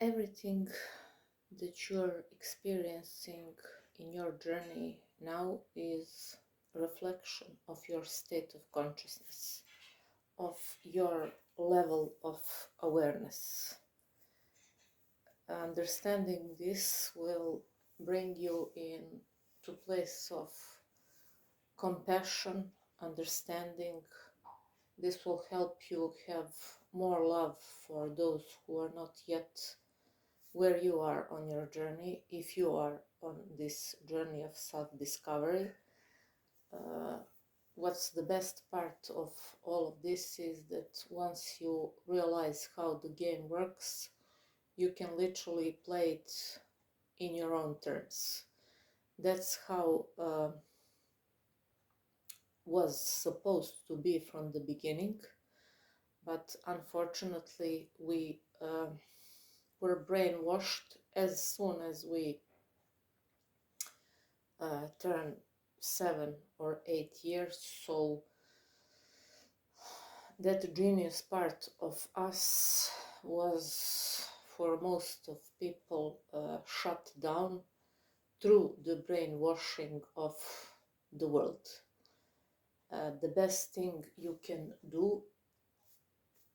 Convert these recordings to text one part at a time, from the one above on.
Everything that you're experiencing in your journey now is a reflection of your state of consciousness, of your level of awareness. Understanding this will bring you in to place of compassion, understanding. This will help you have more love for those who are not yet where you are on your journey. If you are on this journey of self-discovery, what's the best part of all of this is that once you realize how the game works, you can literally play it in your own terms. That's how was supposed to be from the beginning, but unfortunately we were brainwashed as soon as we turn 7 or 8 years. So that genius part of us was, for most of people, shut down through the brainwashing of the world. The best thing you can do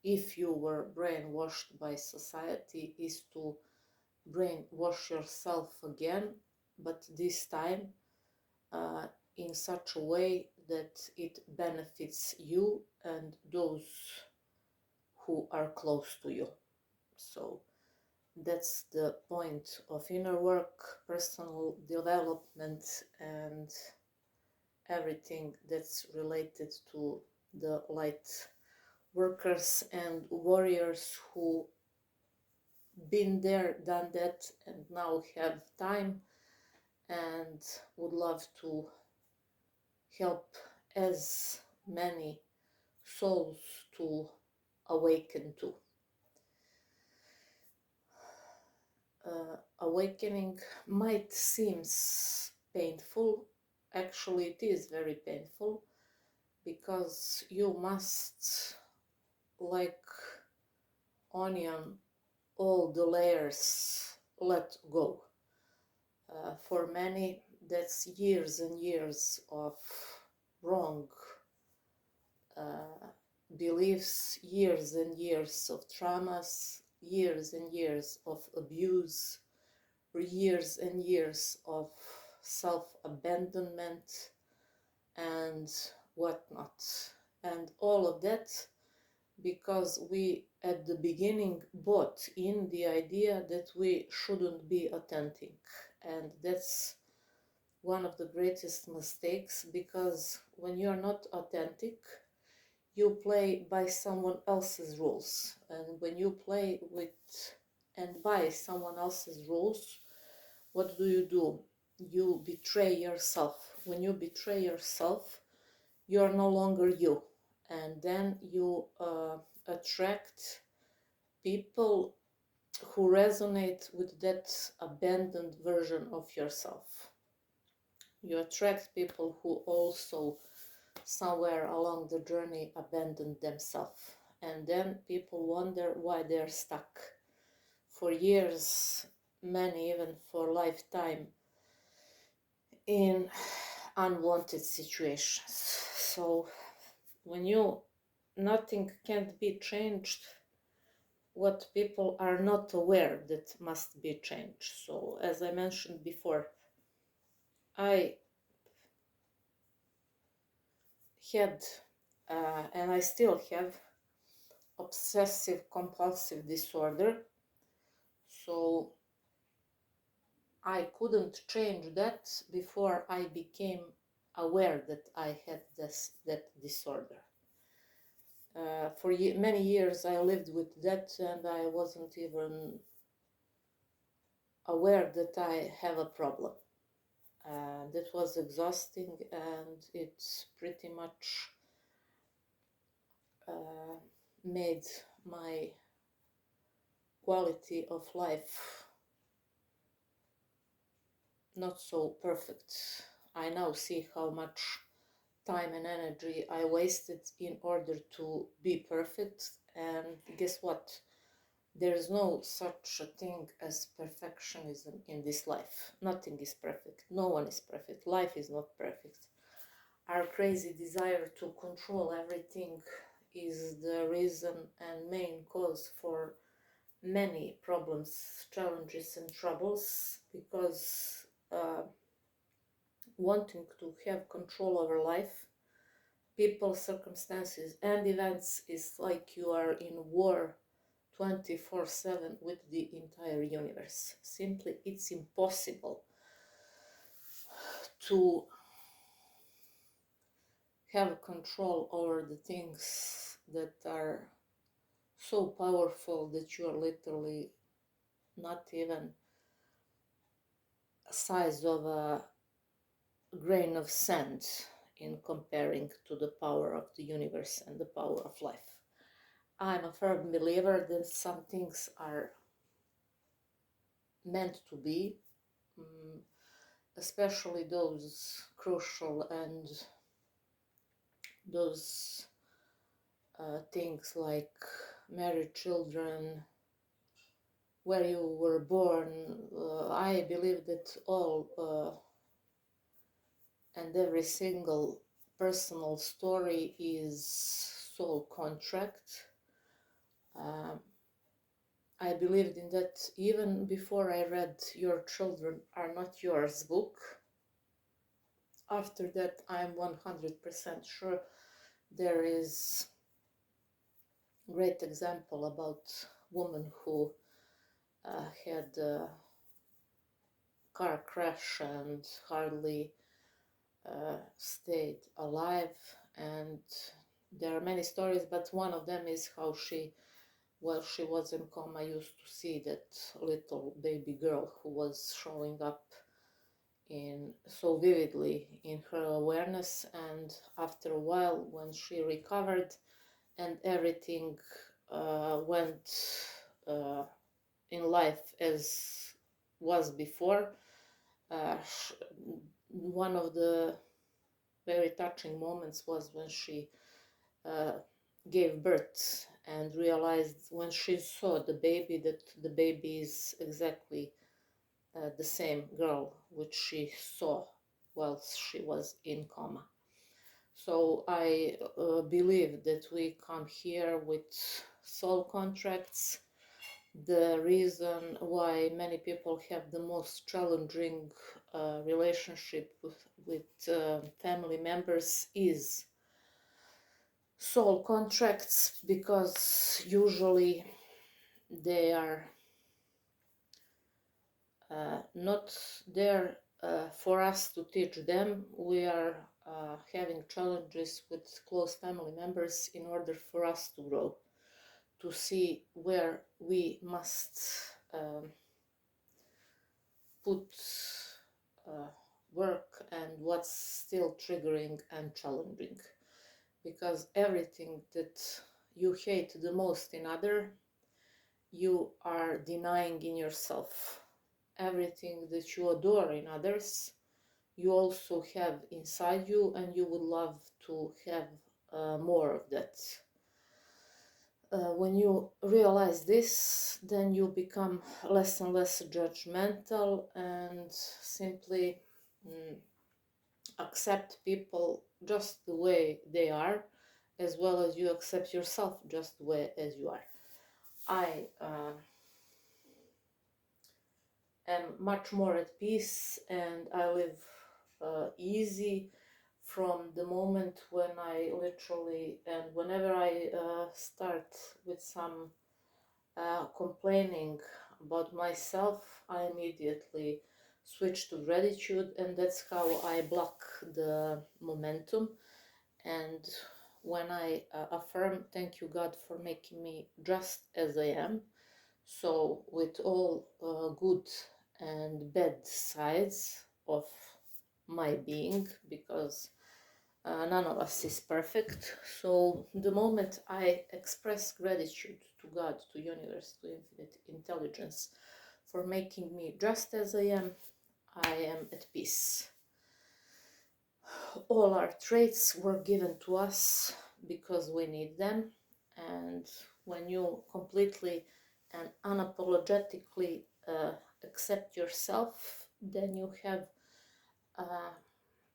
if you were brainwashed by society is to brainwash yourself again, but this time in such a way that it benefits you and those who are close to you. So that's the point of inner work, personal development, and everything that's related to the light workers and warriors who been there, done that, and now have time and would love to help as many souls to awaken to. Awakening might seem painful. Actually, it is very painful, because you must, like onion, all the layers let go. For many, that's years and years of wrong beliefs, years and years of traumas, years and years of abuse, years and years of self-abandonment and whatnot. And all of that because we at the beginning bought in the idea that we shouldn't be authentic. And that's one of the greatest mistakes, because when you're not authentic, you play by someone else's rules. And when you play with and by someone else's rules, what do? You betray yourself. When you betray yourself, you are no longer you. And then you attract people who resonate with that abandoned version of yourself. You attract people who also somewhere along the journey abandoned themselves. And then people wonder why they're stuck for years, many even for lifetime, in unwanted situations. So when nothing can't be changed, what people are not aware that must be changed. So as I mentioned before, I had and I still have obsessive compulsive disorder, so I couldn't change that before I became aware that I had that disorder. For many years I lived with that, and I wasn't even aware that I have a problem. That was exhausting, and it's pretty much made my quality of life not so perfect. I now see how much time and energy I wasted in order to be perfect, and guess what? There is no such a thing as perfectionism in this life. Nothing is perfect. No one is perfect. Life is not perfect. Our crazy desire to control everything is the reason and main cause for many problems, challenges, and troubles, because wanting to have control over life, people, circumstances, and events is like you are in war 24/7 with the entire universe. Simply, it's impossible to have control over the things that are so powerful that you are literally not even a size of a grain of sand in comparing to the power of the universe and the power of life. I'm a firm believer that some things are meant to be, especially those crucial and those things like married children, where you were born. I believe that all and every single personal story is soul contract. I believed in that even before I read Your Children Are Not Yours book. After that, I'm 100% sure there is a great example about woman who had a car crash and hardly stayed alive, and there are many stories, but one of them is how she, while she was in coma, used to see that little baby girl who was showing up in so vividly in her awareness. And after a while, when she recovered and everything went in life as was before, one of the very touching moments was when she uh, gave birth and realized, when she saw the baby, that the baby is exactly the same girl which she saw while she was in coma. So I believe that we come here with soul contracts. The reason why many people have the most challenging relationship with family members is soul contracts, because usually they are not there for us to teach them. We are having challenges with close family members in order for us to grow, to see where we must put work and what's still triggering and challenging. Because everything that you hate the most in other, you are denying in yourself. Everything that you adore in others, you also have inside you, and you would love to have more of that. When you realize this, then you become less and less judgmental and simply accept people just the way they are, as well as you accept yourself just the way as you are. I am much more at peace, and I live easy from the moment when I literally, and whenever I start with some complaining about myself, I immediately switch to gratitude, and that's how I block the momentum. And when I affirm, thank you God for making me just as I am, so with all good and bad sides of my being, because none of us is perfect. So the moment I express gratitude to God, to universe, to infinite intelligence for making me just as I am at peace. All our traits were given to us because we need them, and when you completely and unapologetically accept yourself, then you have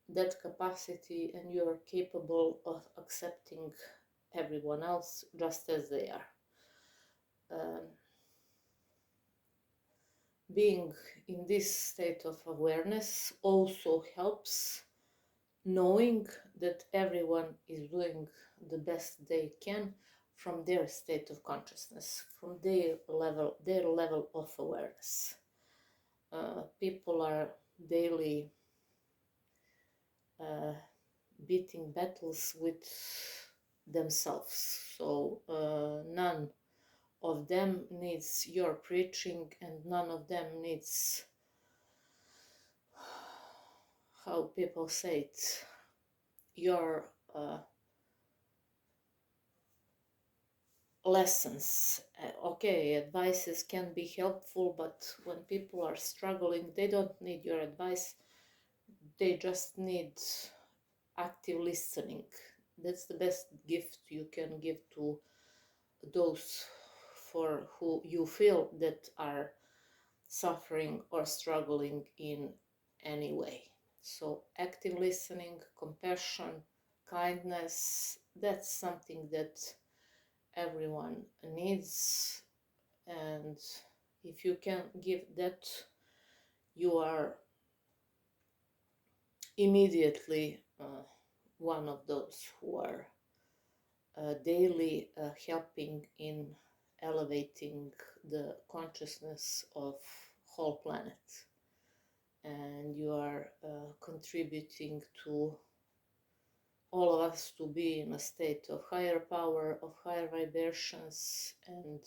that capacity and you are capable of accepting everyone else just as they are. Being in this state of awareness also helps knowing that everyone is doing the best they can from their state of consciousness, from their level of awareness. People are daily beating battles with themselves, so none of them needs your preaching, and none of them needs, how people say it, your lessons. Okay, advices can be helpful, but when people are struggling, they don't need your advice, they just need active listening. That's the best gift you can give to those for who you feel that are suffering or struggling in any way. So active listening, compassion, kindness, that's something that everyone needs, and if you can give that, you are immediately one of those who are daily helping in elevating the consciousness of whole planet, and you are contributing to all of us to be in a state of higher power, of higher vibrations, and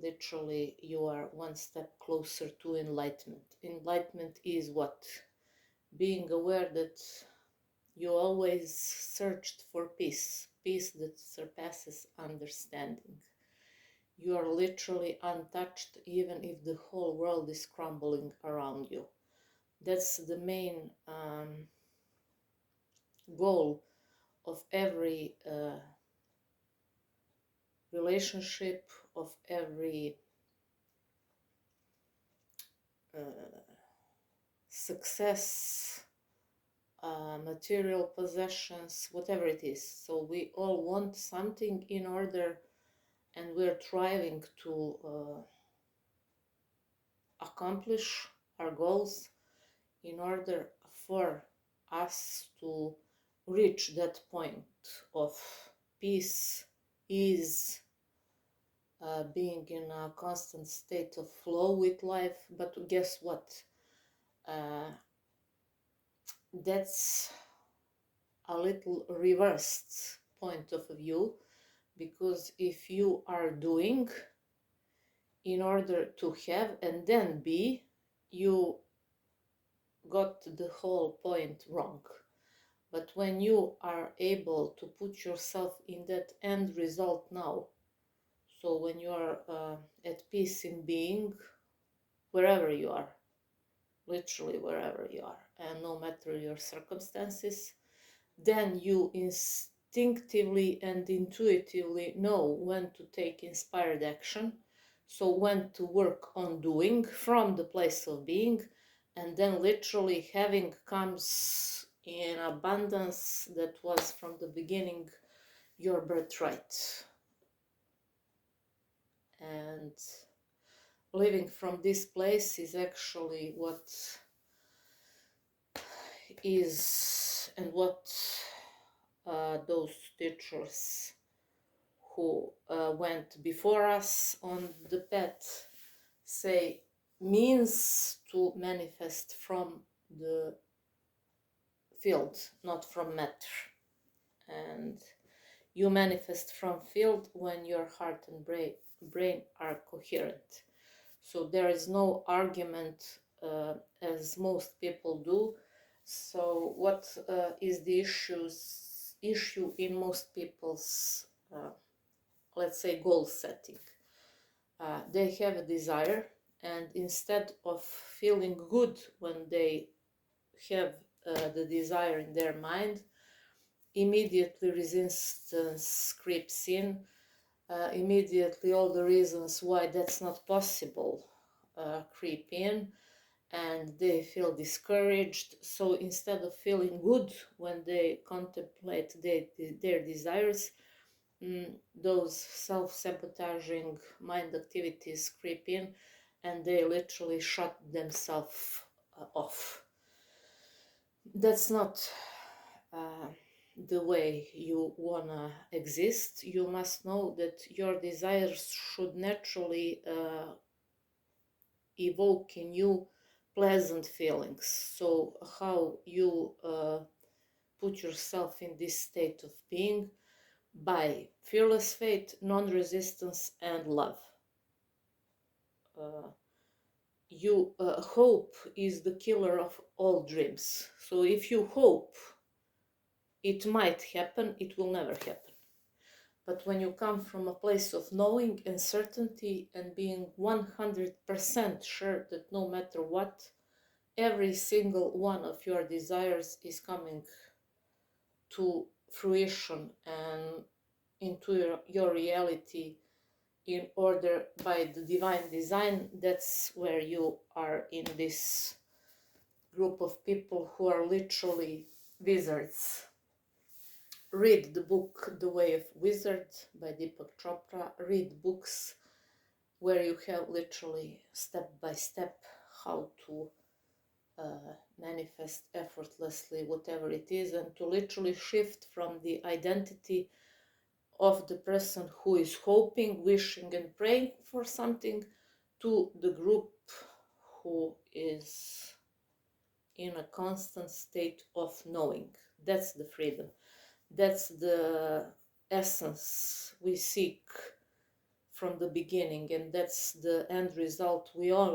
literally you are one step closer to enlightenment. Enlightenment is what? Being aware that you always searched for peace, peace that surpasses understanding. You are literally untouched even if the whole world is crumbling around you. That's the main goal of every relationship, of every success, material possessions, whatever it is. So we all want something in order, and we're striving to accomplish our goals in order for us to reach that point of peace, ease, being in a constant state of flow with life. But guess what? That's a little reversed point of view, because if you are doing in order to have and then be, you got the whole point wrong. But when you are able to put yourself in that end result now, so when you are at peace in being, wherever you are, literally wherever you are, and no matter your circumstances, then you instinctively and intuitively know when to take inspired action, so when to work on doing from the place of being, and then literally having comes in abundance that was from the beginning your birthright. And living from this place is actually what is, and what those teachers who went before us on the path say means to manifest from the field, not from matter. And you manifest from field when your heart and brain are coherent. So there is no argument as most people do. So what is the issue in most people's let's say goal setting? They have a desire, and instead of feeling good when they have the desire in their mind, immediately resistance creeps in. immediately all the reasons why that's not possible creep in, and they feel discouraged. So instead of feeling good when they contemplate their desires, those self-sabotaging mind activities creep in, and they literally shut themselves off. That's not the way you wanna exist. You must know that your desires should naturally evoke in you pleasant feelings. So how you put yourself in this state of being? By fearless faith, non-resistance, and love. Hope is the killer of all dreams. So if you hope it might happen, it will never happen. But when you come from a place of knowing and certainty and being 100% sure that no matter what, every single one of your desires is coming to fruition and into your reality in order by the divine design, that's where you are in this group of people who are literally wizards. Read the book The Way of Wizard by Deepak Chopra. Read books where you have literally step by step how to manifest effortlessly whatever it is, and to literally shift from the identity of the person who is hoping, wishing, and praying for something to the group who is in a constant state of knowing. That's the freedom. That's the essence we seek from the beginning, and that's the end result we all